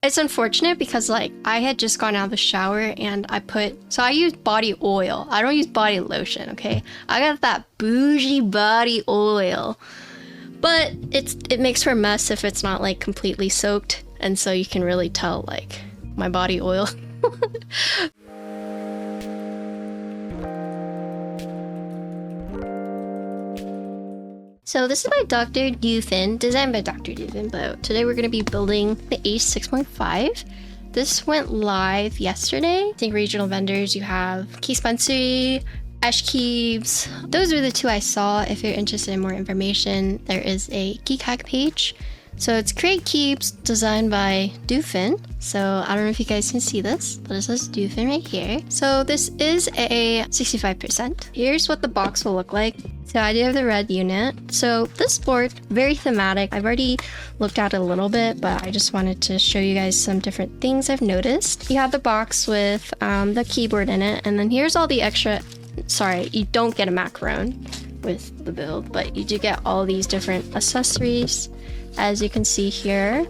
It's unfortunate because like I had just gone out of the shower and I use body oil. I don't use body lotion, okay? I got that bougie body oil. But it makes for a mess if it's not like completely soaked, and so you can really tell like my body oil. So this is by Dr. Dufin, designed by Dr. Dufin, but today we're going to be building the Ace6.5. This went live yesterday. I think regional vendors, you have Keeb, keebs. Those are the two I saw. If you're interested in more information, there is a geek hack page. So it's Create Keeps, designed by Dufin. So I don't know if you guys can see this, but it says Dufin right here. So this is a 65%. Here's what the box will look like. So I do have the red unit. So this board, very thematic. I've already looked at it a little bit, but I just wanted to show you guys some different things I've noticed. You have the box with the keyboard in it, and then here's all the extra. Sorry, you don't get a macaron with the build, but you do get all these different accessories, as you can see here.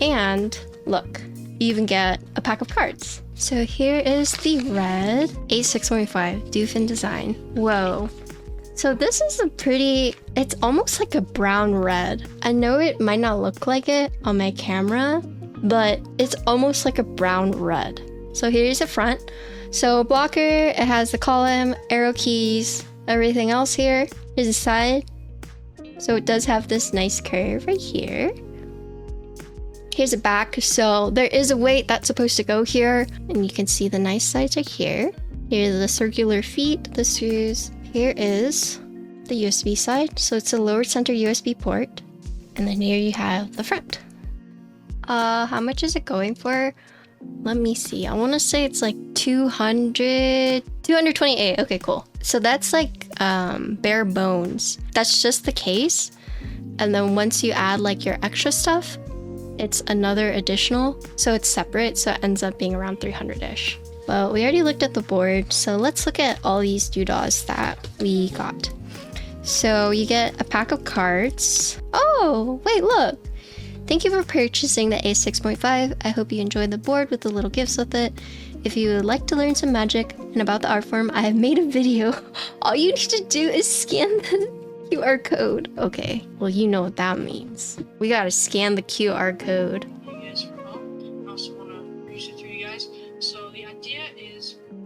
And look, you even get a pack of cards. So here is the red Ace6.5 Dufin design. Whoa. So this is it's almost like a brown red. I know it might not look like it on my camera, but it's almost like a brown red. So here's the front. So blocker, it has the column, arrow keys, everything else here. Here's the side. So it does have this nice curve right here. Here's the back. So there is a weight that's supposed to go here, and you can see the nice sides right here. Here's the circular feet, the screws. Here is the USB side. So it's a lower center USB port. And then here you have the front. How much is it going for? Let me see. I want to say it's like 228. Okay, cool. So that's like bare bones. That's just the case. And then once you add like your extra stuff, it's another additional. So it's separate. So it ends up being around 300-ish. But we already looked at the board. So let's look at all these doodads that we got. So you get a pack of cards. Oh, wait, look. Thank you for purchasing the Ace6.5. I hope you enjoyed the board with the little gifts with it. If you would like to learn some magic and about the art form, I have made a video. All you need to do is scan the QR code. Okay, well, you know what that means. We gotta scan the QR code.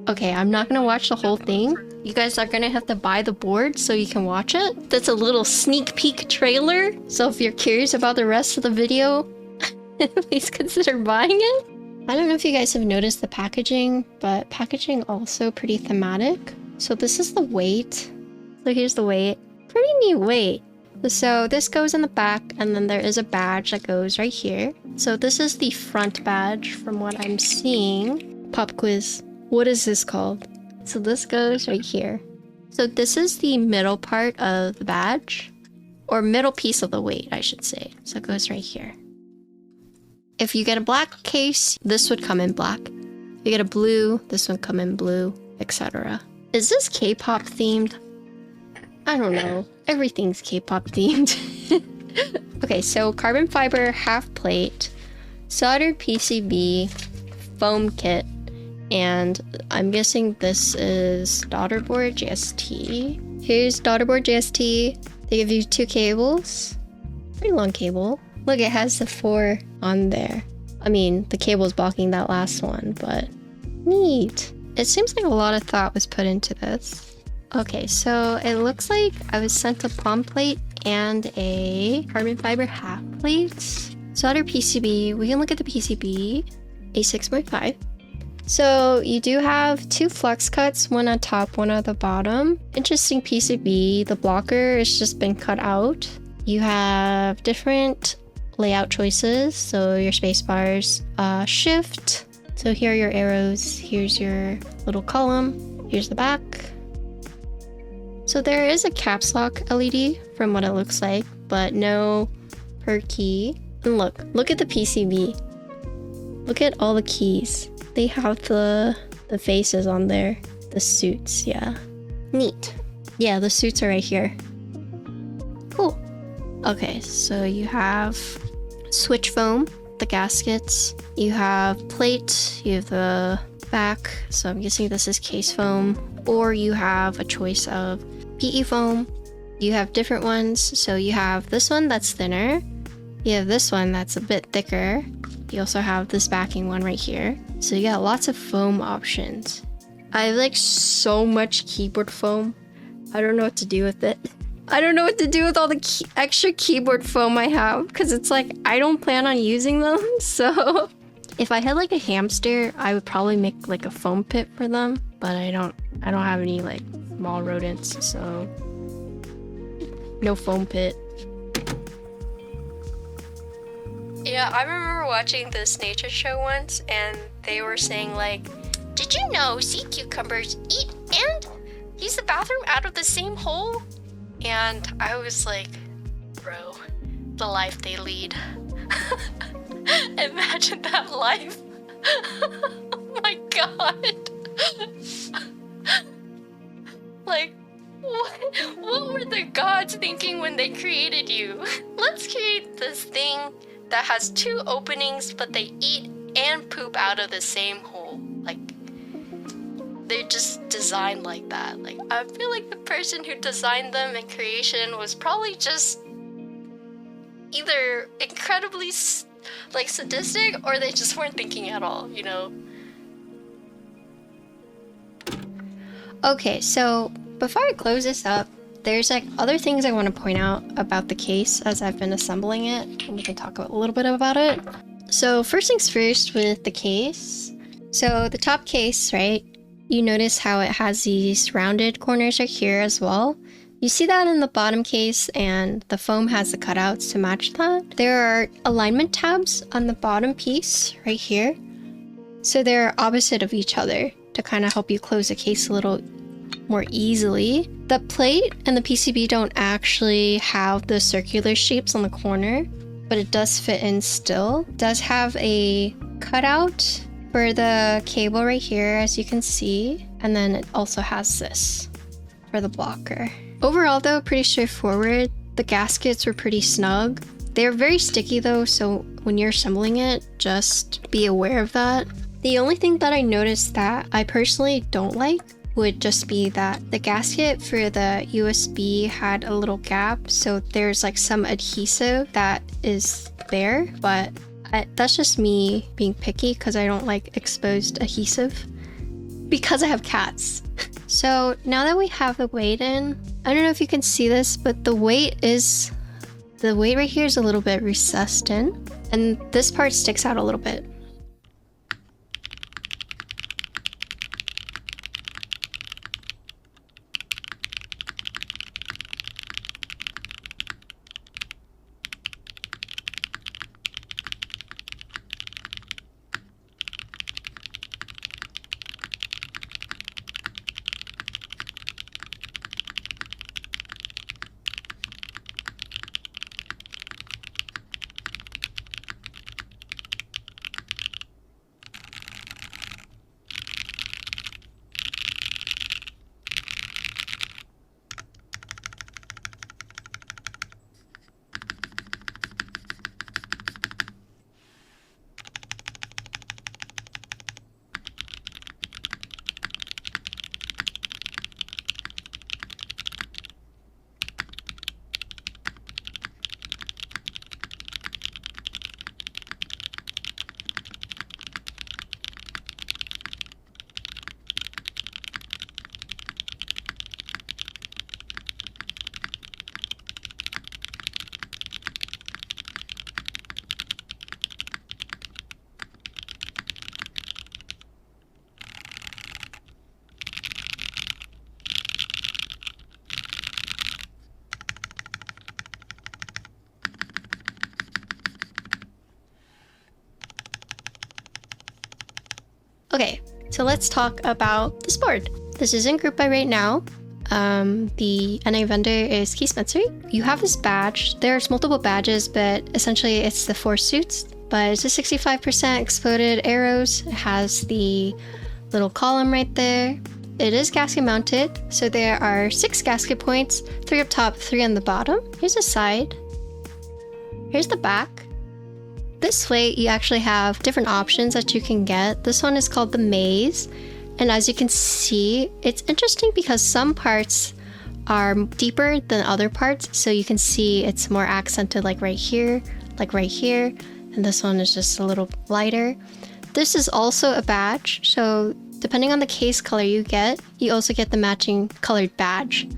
Okay, I'm not gonna watch the whole thing. You guys are gonna have to buy the board so you can watch it. That's a little sneak peek trailer. So if you're curious about the rest of the video, please consider buying it. I don't know if you guys have noticed the packaging, but packaging also pretty thematic. So this is the weight. So here's the weight. Pretty neat weight. So this goes in the back, and then there is a badge that goes right here. So this is the front badge from what I'm seeing. Pop quiz. What is this called? So this goes right here. So this is the middle part of the badge, or middle piece of the weight, I should say. So it goes right here. If you get a black case, this would come in black. If you get a blue, this would come in blue, etc. Is this K-pop themed? I don't know. Everything's K-pop themed. Okay, so carbon fiber half plate, soldered PCB, foam kit, and I'm guessing this is daughterboard JST. Here's daughterboard JST. They give you 2 cables. Pretty long cable. Look, it has the 4 on there. I mean, the cable's blocking that last one, but neat. It seems like a lot of thought was put into this. Okay, so it looks like I was sent a palm plate and a carbon fiber half plate. Solder PCB. We can look at the PCB. Ace6.5. So you do have 2 flux cuts, one on top, one at the bottom. Interesting PCB. The blocker has just been cut out. You have different layout choices. So your space bars, shift. So here are your arrows. Here's your little column. Here's the back. So there is a caps lock LED from what it looks like, but no per key. And look at the PCB. Look at all the keys. They have the faces on there. The suits, yeah. Neat. Yeah, the suits are right here. Cool. Okay, so you have switch foam. the gaskets. You have plate, you have the back, so I'm guessing this is case foam, or you have a choice of PE foam. You have different ones, so you have this one that's thinner, you have this one that's a bit thicker, you also have this backing one right here. So you got lots of foam options. I have like so much keyboard foam. I don't know what to do with it. I don't know what to do with all the extra keyboard foam I have, because it's like I don't plan on using them. So if I had like a hamster, I would probably make like a foam pit for them, but I don't have any like small rodents, so no foam pit. Yeah, I remember watching this nature show once, and they were saying like, did you know sea cucumbers eat and use the bathroom out of the same hole? And I was like, bro, the life they lead. Imagine that life. Oh my god. Like, what were the gods thinking when they created you? Let's create this thing that has two openings, but they eat and poop out of the same hole. Like, they're just designed like that. Like, I feel like the person who designed them in creation was probably just either incredibly like sadistic, or they just weren't thinking at all, you know? Okay, so before I close this up, there's like other things I want to point out about the case as I've been assembling it, and we can talk a little bit about it. So first things first with the case. So the top case, right? You notice how it has these rounded corners right here as well. You see that in the bottom case, and the foam has the cutouts to match that. There are alignment tabs on the bottom piece right here. So they're opposite of each other to kind of help you close the case a little more easily. The plate and the PCB don't actually have the circular shapes on the corner, but it does fit in still. It does have a cutout for the cable right here, as you can see, and then it also has this for the blocker. Overall though, pretty straightforward. The gaskets were pretty snug. They're very sticky though, so when you're assembling it, just be aware of that. The only thing that I noticed that I personally don't like would just be that the gasket for the USB had a little gap, so there's like some adhesive that is there, but that's just me being picky because I don't like exposed adhesive because I have cats. So now that we have the weight in, I don't know if you can see this, but the weight right here is a little bit recessed in, and this part sticks out a little bit. Okay, so let's talk about this board. This is in group buy right now. The NA vendor is keeb. You have this badge. There's multiple badges, but essentially it's the 4 suits. But it's a 65% exploded arrows. It has the little column right there. It is gasket mounted, so there are 6 gasket points, 3 up top, 3 on the bottom. Here's the side. Here's the back. This way, you actually have different options that you can get. This one is called the Maze. And as you can see, it's interesting because some parts are deeper than other parts. So you can see it's more accented like right here. And this one is just a little lighter. This is also a badge. So depending on the case color you get, you also get the matching colored badge.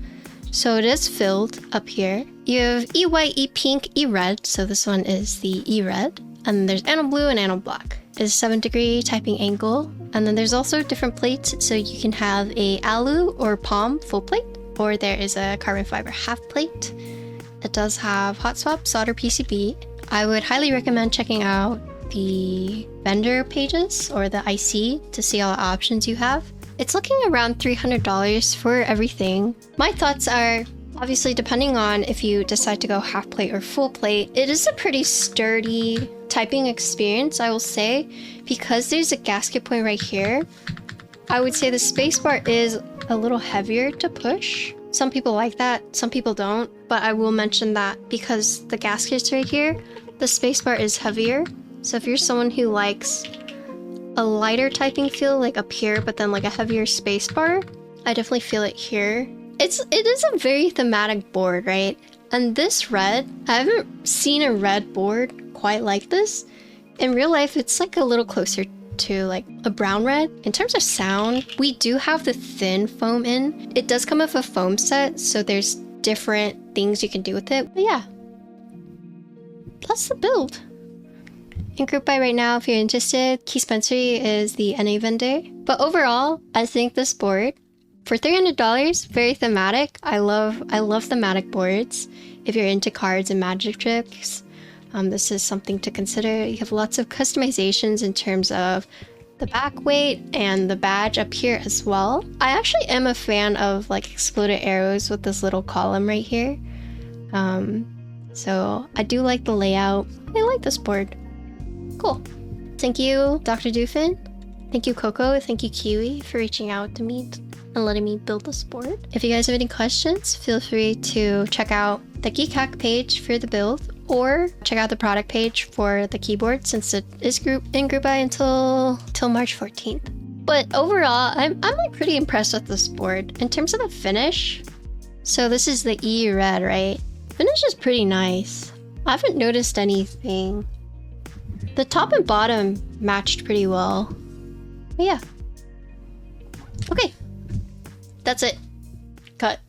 So it is filled up here. You have E white, E pink, E red. So this one is the E red. And there's Anno blue and Anno black. It's 7-degree typing angle. And then there's also different plates. So you can have a alu or palm full plate, or there is a carbon fiber half plate. It does have hot swap, solder PCB. I would highly recommend checking out the vendor pages or the IC to see all the options you have. It's looking around $300 for everything. My thoughts are, obviously depending on if you decide to go half plate or full plate, it is a pretty sturdy typing experience, I will say, because there's a gasket point right here. I would say the spacebar is a little heavier to push. Some people like that, some people don't, but I will mention that because the gasket's right here, the spacebar is heavier. So if you're someone who likes a lighter typing feel like up here, but then like a heavier spacebar, I definitely feel it here. It is a very thematic board, right? And this red, I haven't seen a red board quite like this. In real life, it's like a little closer to like a brown red. In terms of sound, we do have the thin foam in. It does come with a foam set, so there's different things you can do with it. But yeah, that's the build. In group buy right now, if you're interested, Keyspensory is the NA vendor. But overall, I think this board, for $300, very thematic. I love thematic boards. If you're into cards and magic tricks, this is something to consider. You have lots of customizations in terms of the back weight and the badge up here as well. I actually am a fan of like exploded arrows with this little column right here. So I do like the layout. I like this board. Cool. Thank you, Dr. Doofin. Thank you, Coco. Thank you, Kiwi, for reaching out to me and letting me build this board. If you guys have any questions, feel free to check out the Geek Hack page for the build, or check out the product page for the keyboard since it is in group buy until March 14th. But overall, I'm like pretty impressed with this board. In terms of the finish, so this is the E red, right? Finish is pretty nice. I haven't noticed anything. The top and bottom matched pretty well. But yeah. Okay. That's it. Cut.